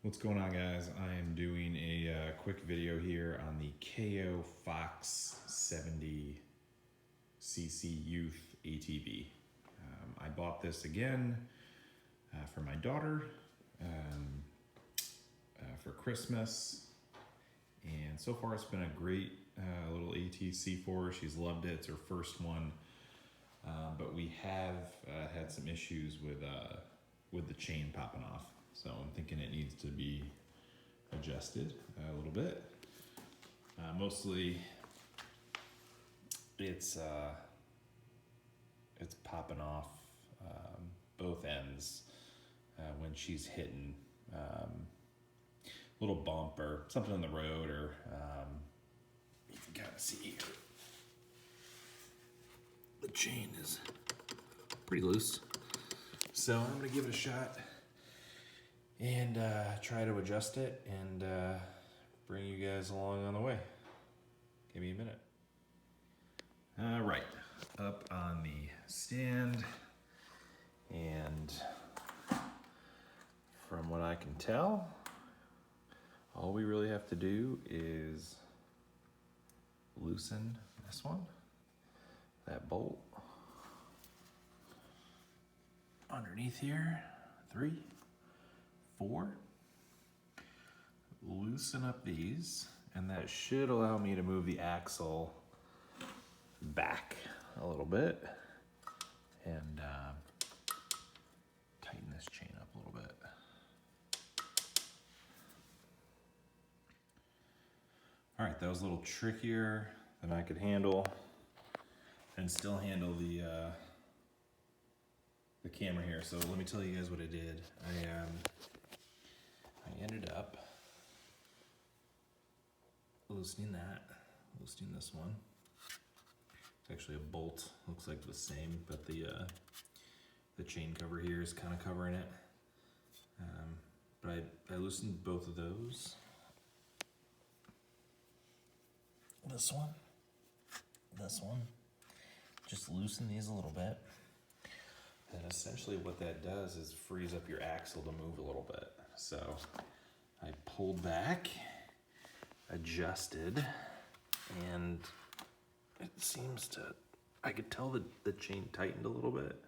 What's going on, guys? I am doing a quick video here on the Kayo Fox 70cc Youth ATV. I bought this again for my daughter for Christmas, and so far it's been a great little ATC for her. She's loved it. It's her first one, but we have had some issues with the chain popping off. So I'm thinking it needs to be adjusted a little bit. Mostly it's popping off both ends when she's hitting a little bump or something on the road, or you can kind of see here. The chain is pretty loose. So I'm gonna give it a shot and try to adjust it and bring you guys along on the way. Give me a minute. All right, up on the stand, and from what I can tell, all we really have to do is loosen this one, that bolt underneath here, 3, 4, loosen up these, and that should allow me to move the axle back a little bit and tighten this chain up a little bit. All right, that was a little trickier than I could handle, and still handle the camera here. So let me tell you guys what I did. I ended up loosening this one. It's actually a bolt, looks like the same, but the chain cover here is kind of covering it. But I loosened both of those. This one, just loosen these a little bit. And essentially what that does is frees up your axle to move a little bit. So I pulled back, adjusted, and it seems to, I could tell that the chain tightened a little bit.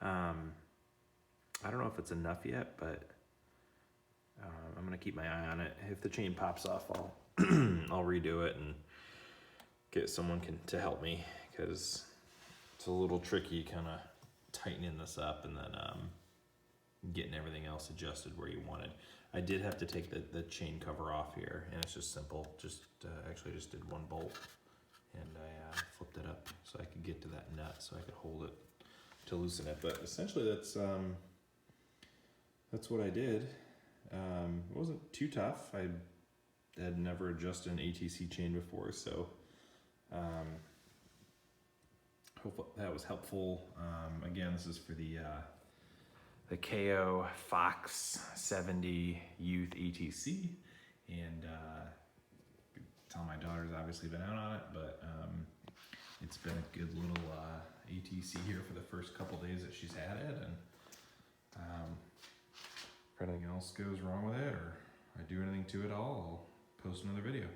I don't know if it's enough yet, but I'm gonna keep my eye on it. If the chain pops off, I'll I'll redo it and get someone to help me, because it's a little tricky kind of tightening this up and then getting everything else adjusted where you wanted. I did have to take the chain cover off here, and it's just simple. Actually just did one bolt, and I flipped it up so I could get to that nut so I could hold it to loosen it. But essentially that's what I did. It wasn't too tough. I had never adjusted an ATC chain before, so hope that was helpful. Again, this is for the Kayo Fox 70 Youth ATC, and tell my daughter's obviously been out on it, but it's been a good little ATC here for the first couple days that she's had it, and if anything else goes wrong with it or I do anything to it all, I'll post another video.